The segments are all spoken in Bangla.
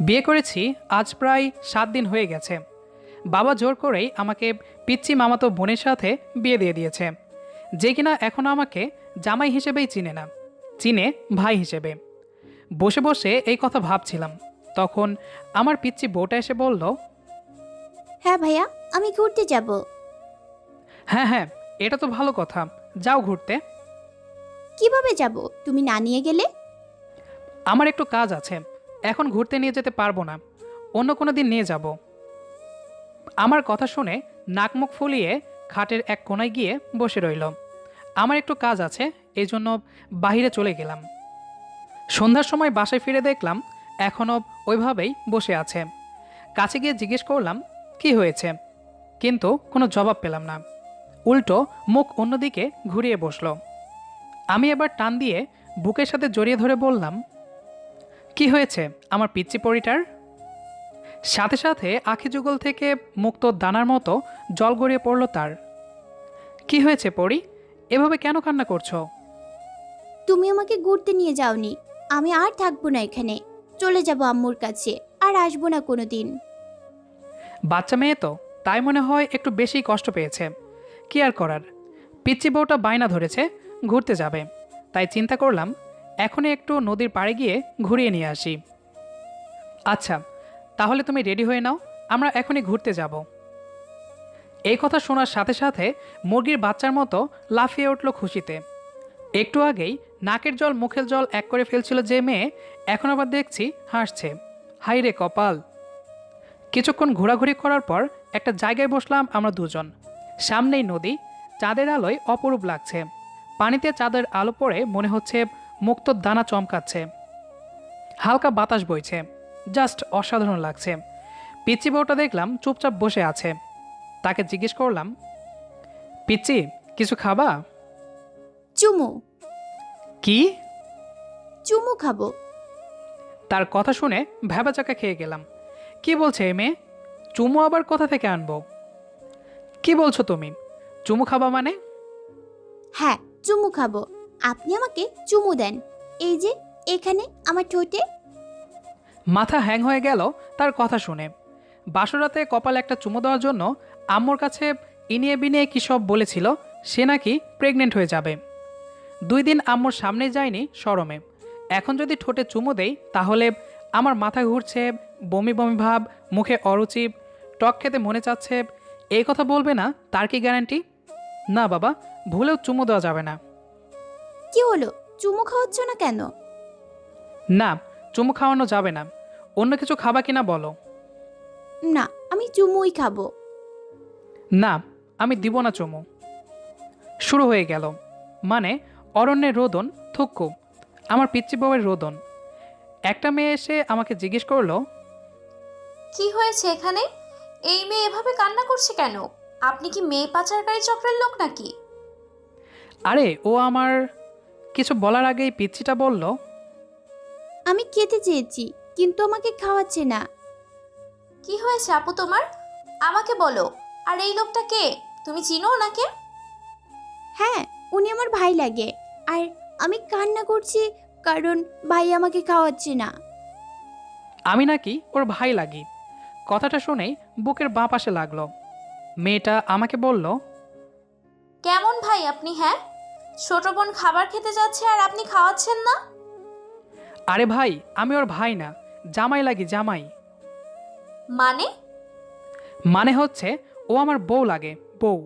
বিয়ে করেছি আজ প্রায় 7 দিন হয়ে গেছে। বাবা জোর করেই আমাকে পিচ্চি মামাতো বোনের সাথে বিয়ে দিয়ে দিয়েছে, যে কিনা এখনও আমাকে জামাই হিসেবেই চিনে না, চিনে ভাই হিসেবে। বসে বসে এই কথা ভাবছিলাম, তখন আমার পিচ্চি বউটা এসে বলল, হ্যাঁ ভাইয়া, আমি ঘুরতে যাব। হ্যাঁ হ্যাঁ, এটা তো ভালো কথা, যাও ঘুরতে। কিভাবে যাব? তুমি না নিয়ে গেলে? আমার একটু কাজ আছে, এখন ঘুরতে নিয়ে যেতে পারবো না, অন্য কোনো দিন নিয়ে যাব। আমার কথা শুনে নাক মুখ ফুলিয়ে খাটের এক কোণায় গিয়ে বসে রইল। আমার একটু কাজ আছে, এই জন্য বাহিরে চলে গেলাম। সন্ধ্যার সময় বাসায় ফিরে দেখলাম এখনও ওইভাবেই বসে আছে। কাছে গিয়ে জিজ্ঞেস করলাম কি হয়েছে, কিন্তু কোনো জবাব পেলাম না। উল্টো মুখ অন্যদিকে ঘুরিয়ে বসলো। আমি এবার টান দিয়ে বুকের সাথে জড়িয়ে ধরে বললাম, কি হয়েছে আমার পিচ্চি পরিটার? সাথে সাথে আখি যুগল থেকে মুক্ত দানার মতো জল গড়িয়ে পড়ল তার। কি হয়েছে পরি, এভাবে কেন কান্না করছো? তুমি আমাকে ঘুরতে নিয়ে যাওনি। আমি আর থাকবো না এখানে। চলে যাব আম্মুর কাছে, আর আসবো না কোনোদিন। বাচ্চা মেয়ে তো, তাই মনে হয় একটু বেশি কষ্ট পেয়েছে। কি আর করার, পিচ্চি বউটা বায়না ধরেছে ঘুরতে যাবে, তাই চিন্তা করলাম এখনই একটু নদীর পাড়ে গিয়ে ঘুরিয়ে নিয়ে আসি। আচ্ছা, তাহলে তুমি রেডি হয়ে নাও, আমরা এখনই ঘুরতে যাব। এই কথা শোনার সাথে সাথে মুরগির বাচ্চার মতো লাফিয়ে উঠল খুশিতে। একটু আগেই নাকের জল মুখের জল এক করে ফেলছিল যে মেয়ে, এখন আবার দেখছি হাসছে। হাই রে কপাল। কিছুক্ষণ ঘোরাঘুরি করার পর একটা জায়গায় বসলাম আমরা দুজন। সামনেই নদী, চাঁদের আলোয় অপরূপ লাগছে। পানিতে চাঁদের আলো পড়ে মনে হচ্ছে মুক্তোর দানা চমকাচ্ছে। হালকা বাতাস বইছে, জাস্ট অসাধারণ লাগছে। পিচ্চি বউটা দেখলাম চুপচাপ বসে আছে। তাকে জিজ্ঞেস করলাম, পিচ্চি কিছু খাবা? চুমু। কি? চুমু খাবো। তার কথা শুনে ভ্যাবাচাকা খেয়ে গেলাম। কি বলছে এই মেয়ে? চুমু আবার কোথা থেকে আনবো? কি বলছো তুমি? চুমু খাবা মানে? হ্যাঁ, চুমু খাবো। আপনি আমাকে চুমু দেন। এই যে, এখানে আমার ঠোঁটে। মাথা হ্যাং হয়ে গেল তার কথা শুনে। বাসরাতে কপালে একটা চুমু দেওয়ার জন্য আম্মুর কাছে ইনিয়ে বিনিয়ে কী সব বলেছিল, সে নাকি প্রেগনেন্ট হয়ে যাবে। 2 দিন আম্মুর সামনে যায়নি শরমে। এখন যদি ঠোঁটে চুমু দেই তাহলে আমার মাথা ঘুরছে, বমি বমি ভাব, মুখে অরুচি, টক খেতে মনে চাচ্ছে। এই কথা বলবে না তার কি গ্যারান্টি? না বাবা, ভুলেও চুমু দেওয়া যাবে না। কি হলো? চুমু খাওয়াচ্ছ না কেন? না, চুমু খাওয়ানো যাবে না। অন্য কিছু খাবা কিনা বলো। না, আমি চুমুই খাবো। না, আমি দিব না চুমু। শুরু হয়ে গেল, মানে অরণ্যের রোদন, থুক্কু, আমার পিচ্চি বউয়ের রোদন। একটা মেয়ে এসে আমাকে জিজ্ঞেস করলো, কি হয়েছে এখানে? এই মেয়ে এভাবে কান্না করছে কেন? আপনি কি মেয়ে পাচারকারী চক্রের লোক নাকি? আরে ও আমার কিছু বলার আগেই পিচ্চিটা বলল, আমি খেতে চেয়েছি, কিন্তু আমাকে খাওয়াচ্ছে না। কি হয়েছে আপু তোমার? আমাকে বলো। আর এই লোকটা কে? তুমি চিনো ওনাকে? হ্যাঁ, উনি আমার ভাই লাগে। আর আমি কান্না করছি কারণ ভাই আমাকে খাওয়াচ্ছে না। আমি নাকি ওর ভাই লাগি। কথাটা শুনেই বুকের বাঁ পাশে লাগলো। মেয়েটা আমাকে বলল, কেমন ভাই আপনি, হ্যাঁ? ছোট বোন খাবার খেতে যাচ্ছে আর আপনি খাওয়াচ্ছেন না? আরে ভাই, আমি ওর ভাই না, জামাই লাগি, জামাই। মানে? মানে হচ্ছে ও আমার বউ লাগে, বউ।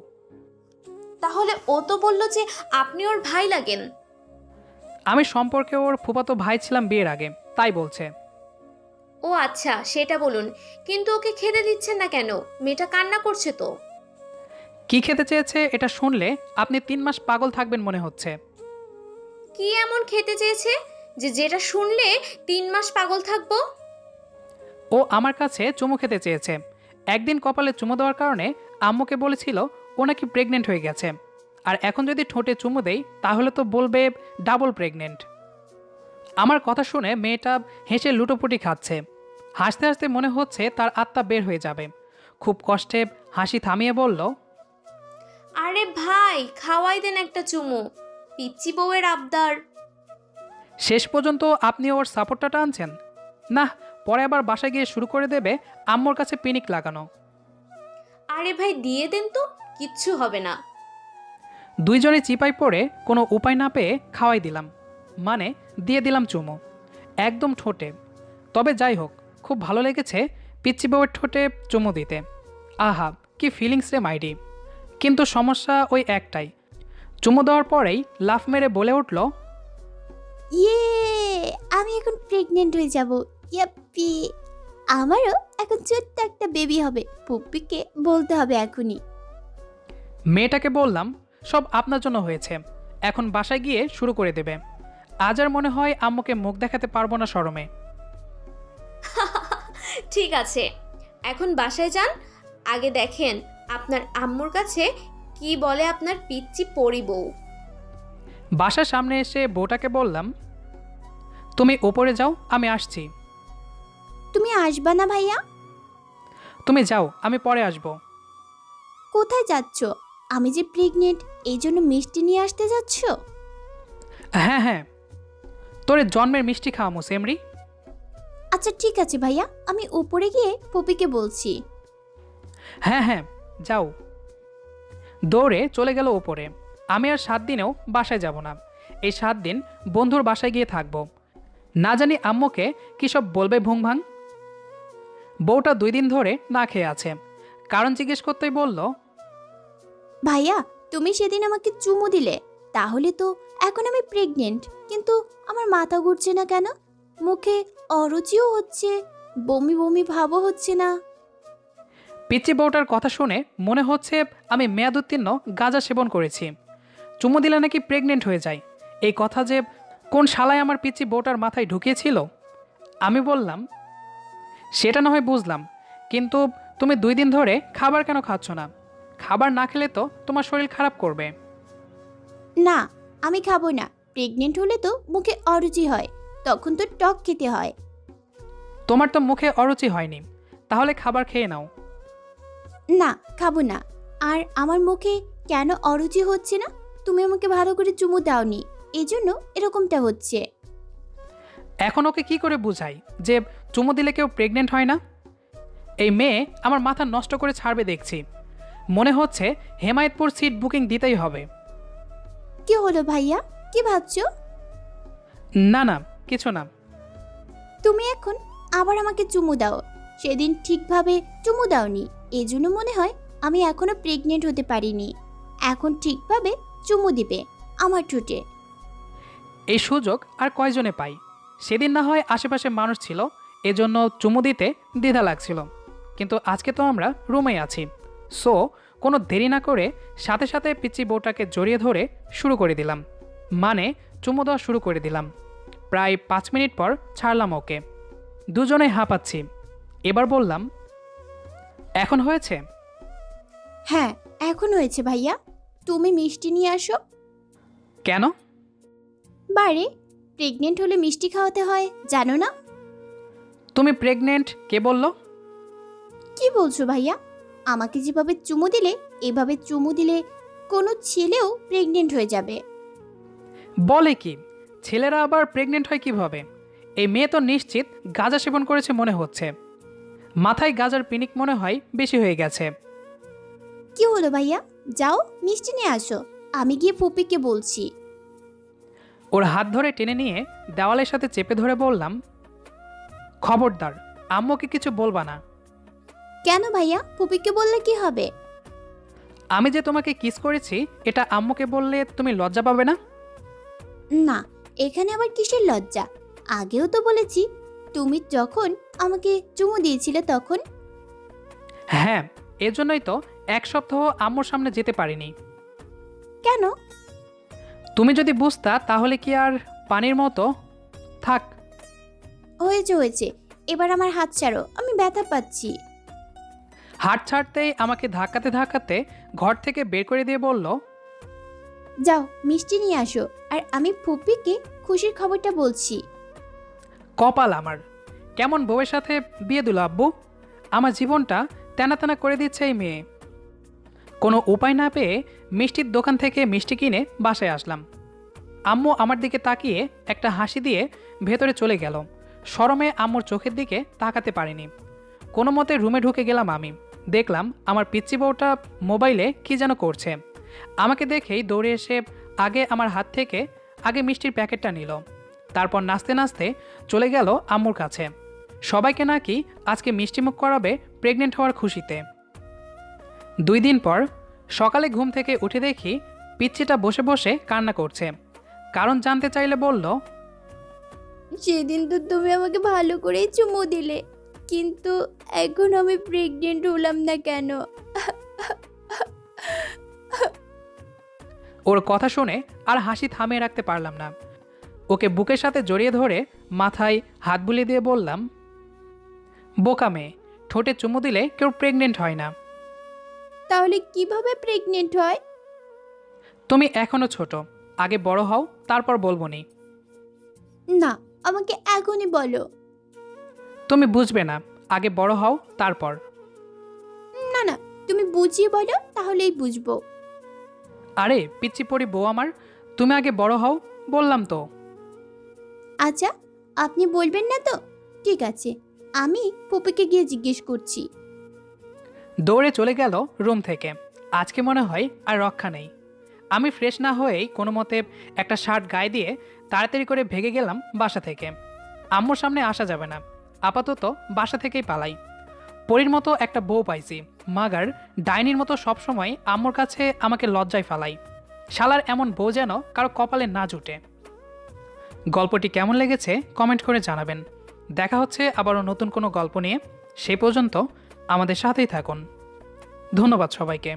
তাহলে ও তো বললো যে আপনি ওর ভাই লাগেন। আমি সম্পর্কে ওর ফুফাতো ভাই ছিলাম বিয়ের আগে, তাই বলছে। ও আচ্ছা, সেটা বলুন। কিন্তু ওকে খেতে দিচ্ছেন না কেন? মেয়েটা কান্না করছে তো। কি খেতে চেয়েছে এটা শুনলে আপনি 3 মাস পাগল থাকবেন মনে হচ্ছে। কি এমন খেতে চেয়েছে যে যেটা শুনলে 3 মাস পাগল থাকবো? ও আমার কাছে চুমু খেতে চেয়েছে। একদিন কপালে চুমু দেওয়ার কারণে আম্মুকে বলেছিল ও নাকি প্রেগনেন্ট হয়ে গেছে। আর এখন যদি ঠোঁটে চুমু দেই তাহলে তো বলবে ডাবল প্রেগনেন্ট। আমার কথা শুনে মেয়েটা হেসে লুটোপুটি খাচ্ছে। হাসতে হাসতে মনে হচ্ছে তার আত্মা বের হয়ে যাবে। খুব কষ্টে হাসি থামিয়ে বলল, আরে ভাই, খাওয়াই দেন একটা চুমু। পিচ্চি বউয়ের আবদার। শেষ পর্যন্ত আপনি ওর সাপোর্টটা টানছেন? না, পরে আবার বাসায় গিয়ে শুরু করে দেবে আম্মুর কাছে পিনিক লাগানো। আরে ভাই দিয়ে দেন তো, কিচ্ছু হবে না। দুইজনে চিপাই পড়ে কোনো উপায় না পেয়ে খাওয়াই দিলাম, মানে দিয়ে দিলাম চুমো, একদম ঠোঁটে। তবে যাই হোক, খুব ভালো লেগেছে পিচ্চি বউয়ের ঠোঁটে চুমো দিতে। আহা, কি ফিলিংস রে মাইরি। কিন্তু সমস্যা ওই একটাই, চুমো দেওয়ার পরেই লাফ মেরে বলে উঠল, ইয়ে, আমি এখন প্রেগনেন্ট হয়ে যাব। ইয়াপ্পি, আমারও এখন ছোট্ট একটা বেবি হবে। পুপ্পিকে বলতে হবে এখনই। মেয়েটাকে বললাম, সব আপনার জন্য হয়েছে, এখন বাসায় গিয়ে শুরু করে দেবে। আজ আর মনে হয় আম্মুকে মুখ দেখাতে পারবো না শরমে। ঠিক আছে, এখন বাসায় যান, আগে দেখেন আপনার আম্মুর কাছে কি বলে আপনার পিচ্চি পরি বউ। বাসার সামনে এসে বউটাকে বললাম, তুমি ওপরে যাও, আমি আসছি। তুমি আসবা না ভাইয়া? তুমি যাও, আমি পরে আসবো। কোথায় যাচ্ছ? আমি যে প্রেগনেন্ট, এই জন্য মিষ্টি নিয়ে আসতে যাচ্ছ? হ্যাঁ হ্যাঁ, তোরে জন্মের মিষ্টি খাওয়ামো সেমরি। আচ্ছা ঠিক আছে ভাইয়া, আমি উপরে গিয়ে পপিকে বলছি। হ্যাঁ হ্যাঁ, যাও। দৌড়ে চলে গেল ওপরে। আমি আর 7 দিনেও বাসায় যাব না, এই 7 দিন বন্ধুর বাসায় গিয়ে থাকবো। না জানি আম্মুকে কী সব বলবে ভুংভাং। বউটা 2 দিন ধরে না খেয়ে আছে, কারণ জিজ্ঞেস করতেই বলল, ভাইয়া, তুমি সেদিন আমাকে চুমু দিলে, তাহলে তো এখন আমি প্রেগনেন্ট, কিন্তু আমার মাথা ঘুরছে না কেন? মুখে অরুচিও হচ্ছে, বমি বমি ভাবও হচ্ছে না। পিচ্চি বউটার কথা শুনে মনে হচ্ছে আমি মেয়াদোত্তীর্ণ গাঁজা সেবন করেছি। চুমু দিলে নাকি প্রেগনেন্ট হয়ে যায়, এই কথা যে কোন শালায় আমার পিচ্চি বউটার মাথায় ঢুকিয়েছিল। আমি বললাম, সেটা না হয় বুঝলাম, কিন্তু তুমি 2 দিন ধরে খাবার কেন খাচ্ছ না? খাবার না খেলে তো তোমার শরীর খারাপ করবে। না, আমি খাবো না। প্রেগনেন্ট হলে তো মুখে অরুচি হয়, তখন তো টক খেতে হয়। তোমার তো মুখে অরুচি হয়নি, তাহলে খাবার খেয়ে নাও। না, খাবো না। আর আমার মুখে কেন অরুচি হচ্ছে না? তুমি আমাকে ভালো করে চুমু দাওনি, এই জন্য এরকমটা হচ্ছে। এখন ওকে কি করে বুঝাই যে চুমু দিলে কেউ প্রেগনেন্ট হয় না? এই মেয়ে আমার মাথা নষ্ট করে ছাড়বে দেখছি। মনে হচ্ছে হেমায়েতপুর সিট বুকিং দিতেই হবে। কি হলো ভাইয়া, কি ভাবছো? না না, কিছু না। তুমি এখন আবার আমাকে চুমু দাও। সেদিন ঠিকভাবে চুমু দাওনি, এই জন্য মনে হয় আমি এখনো প্রেগনেন্ট হতে পারিনি। এখন ঠিকভাবে চুমু দিবে আমার ঠোঁটে। এই সুযোগ আর কয়জনে পাই? সেদিন না হয় আশেপাশে মানুষ ছিল, এজন্য চুমু দিতে দ্বিধা লাগছিল, কিন্তু আজকে তো আমরা রুমেই আছি। সো কোনো দেরি না করে সাথে সাথে পিচ্চি বউটাকে জড়িয়ে ধরে শুরু করে দিলাম, মানে চুমু দেওয়া শুরু করে দিলাম। প্রায় 5 মিনিট পর ছাড়লাম ওকে। দুজনে হাঁপাচ্ছি। এবার বললাম, এখন হয়েছে? হ্যাঁ, এখন হয়েছে ভাইয়া। তুমি মিষ্টি নিয়ে আসো। কেন? বারে, প্রেগনেন্ট হলে মিষ্টি খাওয়াতে হয়, জানো না? তুমি প্রেগনেন্ট কে বলল? কি বলছো ভাইয়া? আমাকে যেভাবে চুমু দিলে, এভাবে চুমু দিলে কোনো ছেলেও প্রেগনেন্ট হয়ে যাবে। বলে কি? ছেলেরা আবার প্রেগনেন্ট হয় কিভাবে? এই মেয়ে তো নিশ্চিত গাঁজা সেবন করেছে মনে হচ্ছে। মাথায় গাঁজার পিনিক মনে হয় বেশি হয়ে গেছে। কি হলো ভাইয়া, যাও মিষ্টি নিয়ে আসো, আমি গিয়ে ফুপিকে বলছি। ওর হাত ধরে টেনে নিয়ে দেওয়ালের সাথে চেপে ধরে বললাম, খবরদার আম্মুকে কিছু বলবা না। কেন ভাইয়া, ফুপিকে বললে কি হবে? আমি যে তোমাকে কিস করেছি এটা আম্মুকে বললে তুমি লজ্জা পাবে না? না, এখানে আবার কিসের লজ্জা? আগেও তো বলেছি, তুমি যখন আমাকে চুমু দিয়েছিলে তখন। হ্যাঁ, এজন্যই তো 1 সপ্তাহ আম্মুর সামনে যেতে পারিনি। কেন? তুমি যদি বুঝতা তাহলে কি আর পানির মতো। থাক। হয়েছে হয়েছে, এবার আমার হাত ছাড়ো, আমি ব্যথা পাচ্ছি। হাত ছাড়তেই আমাকে ধাক্কাতে ধাক্কাতে ঘর থেকে বের করে দিয়ে বলল, যাও মিষ্টি নিয়ে আসো, আর আমি ফুপিকে খুশির খবরটা বলছি। কপাল আমার, কেমন বউয়ের সাথে বিয়ে দিল আব্বু। আমার জীবনটা তেনা তেনা করে দিচ্ছে এই মেয়ে। কোনো উপায় না পেয়ে মিষ্টির দোকান থেকে মিষ্টি কিনে বাসায় আসলাম। আম্মু আমার দিকে তাকিয়ে একটা হাসি দিয়ে ভেতরে চলে গেল। শরমে আম্মুর চোখের দিকে তাকাতে পারিনি। কোনো মতে রুমে ঢুকে গেলাম আমি। দেখলাম আমার পিচ্চি বউটা মোবাইলে কী যেন করছে। আমাকে দেখেই দৌড়ে এসে আগে আমার হাত থেকে আগে মিষ্টির প্যাকেটটা নিল, তারপর নাচতে নাচতে চলে গেল আম্মুর কাছে। সবাইকে নাকি আজকে মিষ্টিমুখ করাবে প্রেগনেন্ট হওয়ার খুশিতে। 2 দিন পর সকালে ঘুম থেকে উঠে দেখি পিচ্চিটা বসে বসে কান্না করছে। কারণ জানতে চাইলে বলল, সেদিন তো তুমি আমাকে ভালো করেই চুমু দিলে, কিন্তু এখন আমি প্রেগনেন্ট হলাম না কেন? ওর কথা শুনে আর হাসি থামিয়ে রাখতে পারলাম না। ওকে বুকের সাথে জড়িয়ে ধরে মাথায় হাত বুলিয়ে দিয়ে বললাম, বোকা মেয়ে, ঠোঁটে চুমু দিলে কেউ প্রেগনেন্ট হয় না। তাহলে কিভাবে প্রেগনেন্ট হয়? তুমি এখনো ছোট, আগে বড় হও, তারপর বলবো নি। না, আমাকে এখনই বলো। তুমি বুঝবে না, আগে বড় হও তারপর। না না, তুমি বুঝিয়ে বলো, তাহলেই বুঝবো। আরে পিচ্চি পড়ি বউ আমার, তুমি আগে বড় হও, বললাম তো। আচ্ছা, আপনি বলবেন না তো? ঠিক আছে, আমি পপিকে গিয়ে জিজ্ঞেস করছি। দৌড়ে চলে গেল রুম থেকে। আজকে মনে হয় আর রক্ষা নেই। আমি ফ্রেশ না হয়েই কোনো মতে একটা শার্ট গায়ে দিয়ে তাড়াতাড়ি করে ভেগে গেলাম বাসা থেকে। আম্মুর সামনে আসা যাবে না, আপাতত বাসা থেকেই পালাই। পরীর মতো একটা বউ পাইছি, মাগার ডাইনির মতো সবসময় আম্মুর কাছে আমাকে লজ্জায় ফালাই। শালার এমন বউ যেন কারো কপালে না জুটে। গল্পটি কেমন লেগেছে কমেন্ট করে জানাবেন। দেখা হচ্ছে আবারও নতুন কোনো গল্প নিয়ে। সেই পর্যন্ত আমাদের সাথেই থাকুন। ধন্যবাদ সবাইকে।